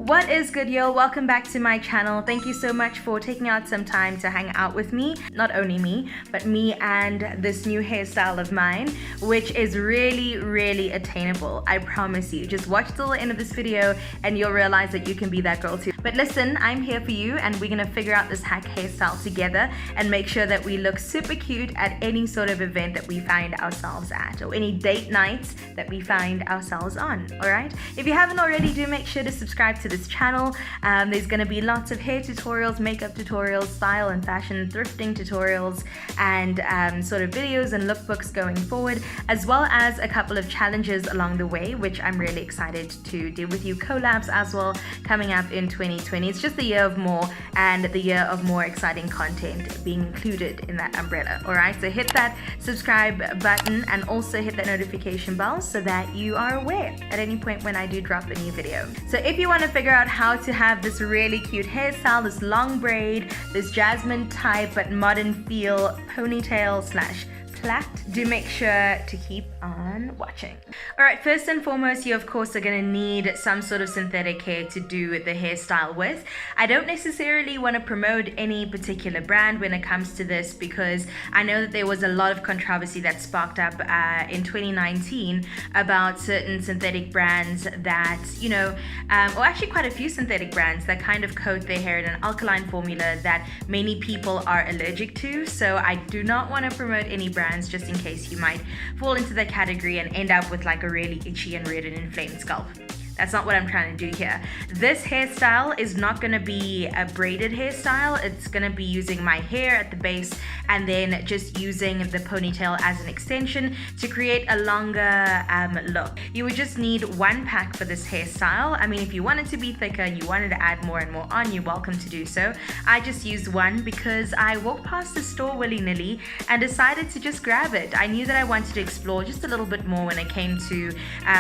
What is good, y'all? Welcome back to my channel. Thank you so much for taking out some time to hang out with me. Not only me, but me and this new hairstyle of mine, which is really attainable. I promise you. Just watch till the end of this video and you'll realize that you can be that girl too. But listen, I'm here for you and we're gonna figure out this hack hairstyle together and make sure that we look super cute at any sort of event that we find ourselves at, or any date nights that we find ourselves on. All right? If you haven't already, do make sure to subscribe to this channel. There's going to be lots of hair tutorials, makeup tutorials, style and fashion, thrifting tutorials, and sort of videos and lookbooks going forward, as well as a couple of challenges along the way, which I'm really excited to do with you. Collabs as well coming up in 2020. It's just the year of more, and the year of more exciting content being included in that umbrella. All right, so hit that subscribe button and also hit that notification bell so that you are aware at any point when I do drop a new video. So if you want to figure out how to have this really cute hairstyle, this long braid, this jasmine type but modern feel ponytail slash plait, do make sure to keep on watching. All right, first and foremost, you of course are going to need some sort of synthetic hair to do the hairstyle with. I don't necessarily want to promote any particular brand when it comes to this, because I know that there was a lot of controversy that sparked up in 2019 about certain synthetic brands that, you know, or actually quite a few synthetic brands that kind of coat their hair in an alkaline formula that many people are allergic to. So I do not want to promote any brands, just in case you might fall into that category and end up with like a really itchy and red and inflamed scalp. That's not what I'm trying to do here. This hairstyle is not going to be a braided hairstyle. It's going to be using my hair at the base and then just using the ponytail as an extension to create a longer look. You would just need one pack for this hairstyle. I mean, if you wanted to be thicker and you wanted to add more and more on, you're welcome to do so. I just used one because I walked past the store willy-nilly and decided to just grab it. I knew that I wanted to explore just a little bit more when it came to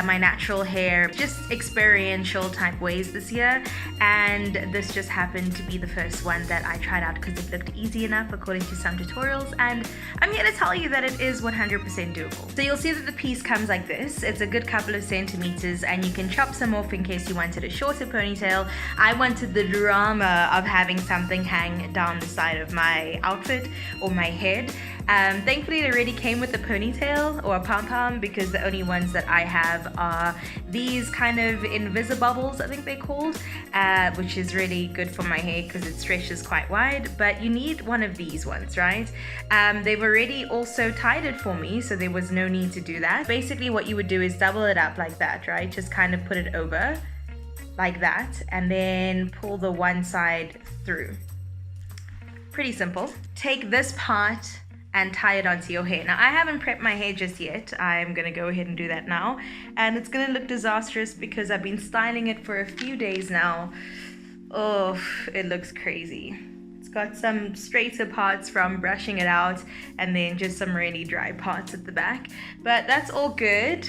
my natural hair, just experiential type ways this year, and this just happened to be the first one that I tried out because it looked easy enough according to some tutorials, and I'm here to tell you that it is 100% doable. So you'll see that the piece comes like this. It's a good couple of centimeters and you can chop some off in case you wanted a shorter ponytail. I wanted the drama of having something hang down the side of my outfit or my head. Thankfully it already came with a ponytail or a pom-pom, because the only ones that I have are these kind of invisibubbles, I think they're called, which is really good for my hair because it stretches quite wide. But you need one of these ones, right? They've already also tied it for me, so there was no need to do that. Basically what you would do is double it up like that, right? Just kind of put it over like that and then pull the one side through. Pretty simple. Take this part and tie it onto your hair. Now, I haven't prepped my hair just yet. I'm gonna go ahead and do that now. And it's gonna look disastrous because I've been styling it for a few days now. Oh, it looks crazy. It's got some straighter parts from brushing it out and then just some really dry parts at the back. But that's all good.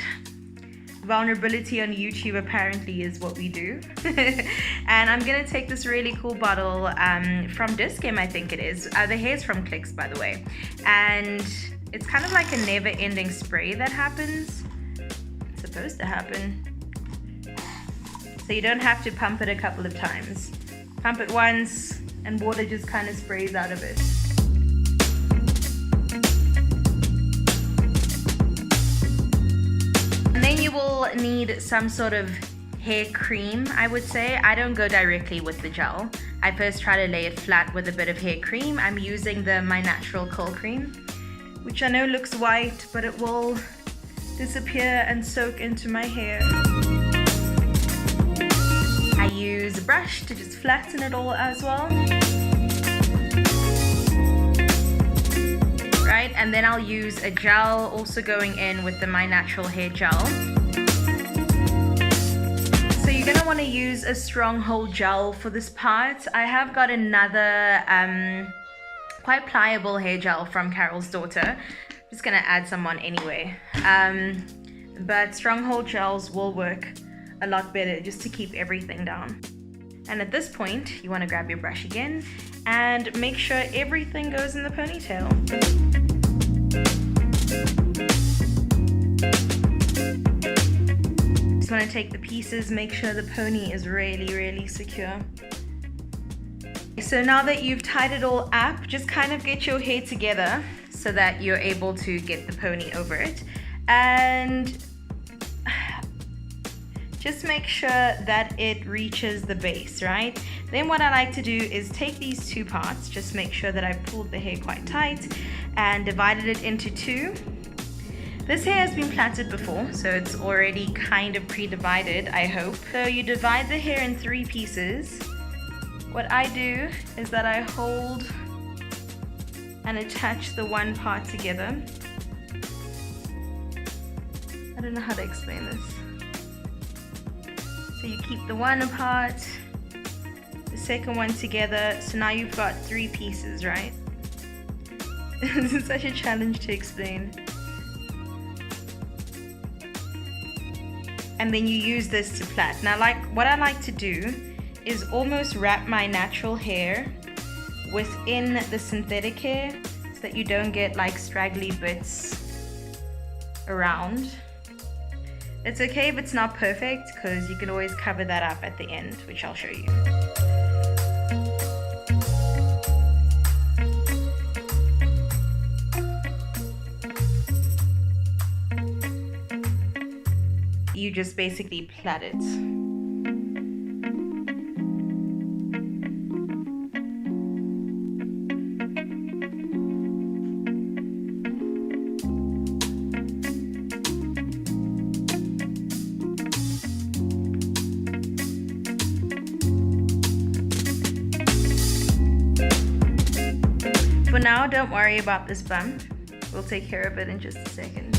Vulnerability on YouTube apparently is what we do. And I'm gonna take this really cool bottle from Discam, I think it is. The hair's from Clicks, by the way. And it's kind of like a never-ending spray that happens. It's supposed to happen. So you don't have to pump it a couple of times. Pump it once and water just kind of sprays out of it. And then you will need some sort of hair cream, I would say. I don't go directly with the gel. I first try to lay it flat with a bit of hair cream. I'm using the My Natural Curl Cream, which I know looks white, but it will disappear and soak into my hair. I use a brush to just flatten it all as well. Right, and then I'll use a gel, also going in with the My Natural Hair Gel. So you're gonna want to use a stronghold gel for this part. I have got another quite pliable hair gel from Carol's Daughter. I'm just gonna add some on anyway. But stronghold gels will work a lot better just to keep everything down. And at this point, you want to grab your brush again and make sure everything goes in the ponytail. just want to take the pieces, make sure the pony is really, really secure. So now that you've tied it all up, just kind of get your hair together so that you're able to get the pony over it. And just make sure that it reaches the base, right? Then what I like to do is take these two parts, just make sure that I pulled the hair quite tight and divided it into two. This hair has been plaited before, so it's already kind of pre-divided, I hope. So you divide the hair in 3 pieces. What I do is that I hold and attach the one part together. I don't know how to explain this. So you keep the one apart, the second one together, so now you've got 3 pieces, right? This is such a challenge to explain. And then you use this to plait. Now, what I like to do is almost wrap my natural hair within the synthetic hair so that you don't get like straggly bits around. It's okay if it's not perfect because you can always cover that up at the end, which I'll show you. You just basically plait it. For now, don't worry about this bump. We'll take care of it in just a second.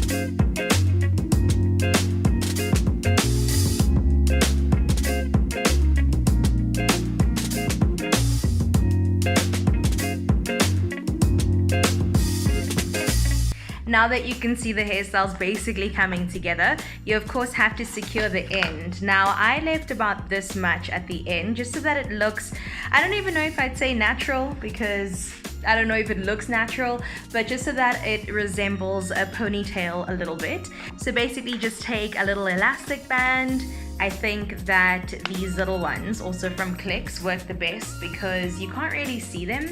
Now that you can see the hairstyles basically coming together, you of course have to secure the end. Now I left about this much at the end just so that it looks, I don't even know if I'd say natural because I don't know if it looks natural, but just so that it resembles a ponytail a little bit. So basically just take a little elastic band. I think that these little ones, also from Clicks, work the best because you can't really see them.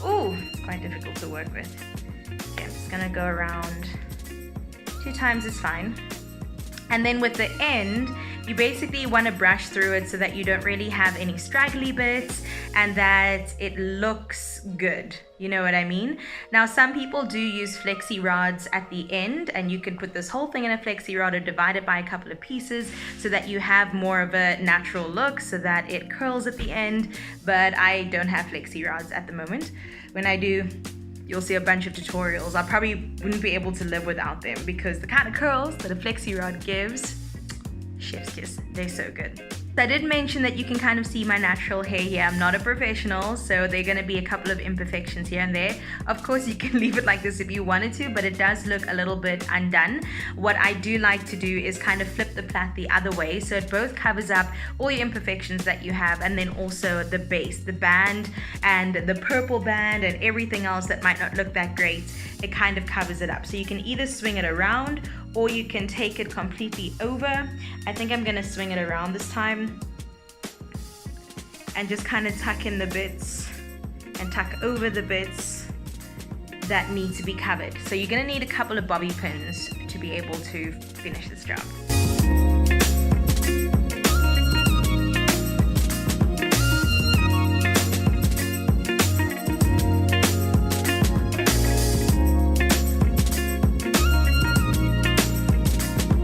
Ooh, it's quite difficult to work with. Okay, I'm just gonna go around 2 times is fine. And then with the end, you basically want to brush through it so that you don't really have any straggly bits and that it looks good. You know what I mean? Now, some people do use flexi rods at the end, and you can put this whole thing in a flexi rod or divide it by a couple of pieces so that you have more of a natural look so that it curls at the end. But I don't have flexi rods at the moment. When I do, you'll see a bunch of tutorials. I probably wouldn't be able to live without them because the kind of curls that a flexi rod gives, chef's kiss, they're so good. I did mention that you can kind of see my natural hair here. I'm not a professional, so there are going to be a couple of imperfections here and there. Of course, you can leave it like this if you wanted to, but it does look a little bit undone. What I do like to do is kind of flip the plait the other way, so it both covers up all your imperfections that you have, and then also the base, the band, and the purple band, and everything else that might not look that great. It kind of covers it up. So you can either swing it around or you can take it completely over. I think I'm gonna swing it around this time and just kind of tuck in the bits and tuck over the bits that need to be covered. So you're gonna need a couple of bobby pins to be able to finish this job.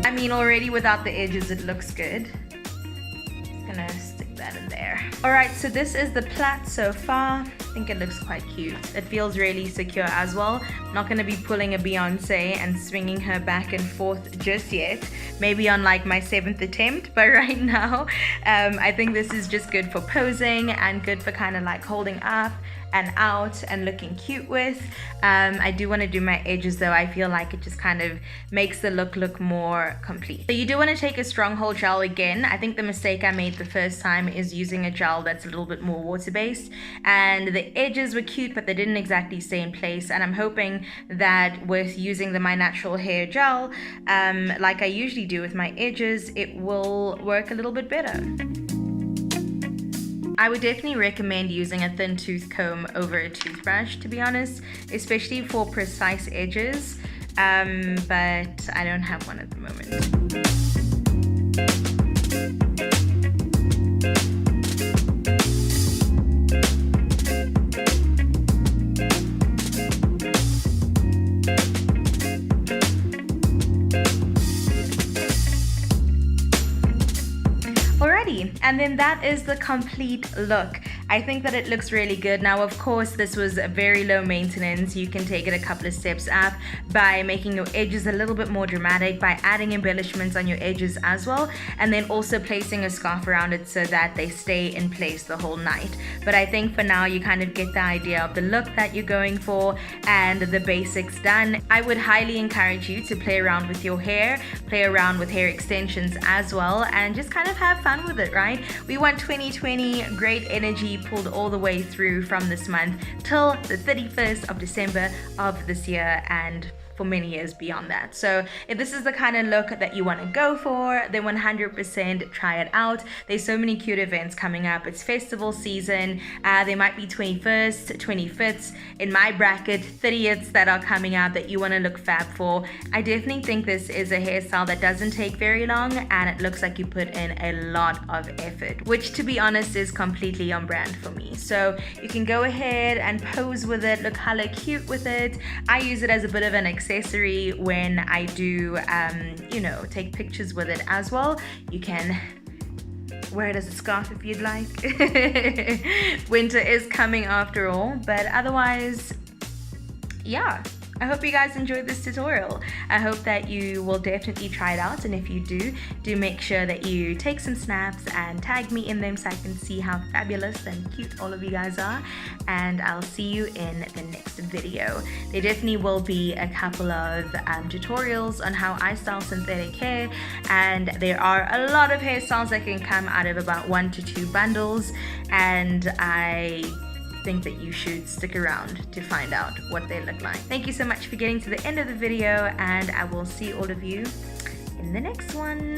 I mean, already without the edges it looks good. Just gonna stick that in there. Alright, so this is the plait so far. I think it looks quite cute. It feels really secure as well. I'm not gonna be pulling a Beyonce and swinging her back and forth just yet. Maybe on like my 7th attempt, but right now I think this is just good for posing and good for kind of like holding up and out and looking cute with. I do want to do my edges though. I feel like it just kind of makes the look more complete. So you do want to take a stronghold gel again. I think the mistake I made the first time is using a gel that's a little bit more water-based, and the edges were cute but they didn't exactly stay in place, and I'm hoping that with using the My Natural Hair gel, like I usually do with my edges, it will work a little bit better. I would definitely recommend using a thin tooth comb over a toothbrush, to be honest, especially for precise edges, but I don't have one at the moment. And then that is the complete look. I think that it looks really good. Now, of course, this was very low maintenance. You can take it a couple of steps up by making your edges a little bit more dramatic, by adding embellishments on your edges as well, and then also placing a scarf around it so that they stay in place the whole night. But I think for now, you kind of get the idea of the look that you're going for and the basics done. I would highly encourage you to play around with your hair, play around with hair extensions as well, and just kind of have fun with it, right? We want 2020 great energy pulled all the way through from this month till the 31st of December of this year, and for many years beyond that. So if this is the kind of look that you want to go for, then 100% try it out. There's so many cute events coming up. It's festival season. There might be 21st, 25th, in my bracket, 30ths that are coming up that you want to look fab for. I definitely think this is a hairstyle that doesn't take very long, and it looks like you put in a lot of effort, which to be honest is completely on brand for me. So you can go ahead and pose with it, look hella cute with it. I use it as a bit of an accessory when I do, take pictures with it as well. You can wear it as a scarf if you'd like. Winter is coming after all, but otherwise, yeah. I hope you guys enjoyed this tutorial. I hope that you will definitely try it out, and if you do make sure that you take some snaps and tag me in them so I can see how fabulous and cute all of you guys are, and I'll see you in the next video. There definitely will be a couple of tutorials on how I style synthetic hair, and there are a lot of hairstyles that can come out of about 1 to 2 bundles, and I think that you should stick around to find out what they look like. Thank you so much for getting to the end of the video, and I will see all of you in the next one.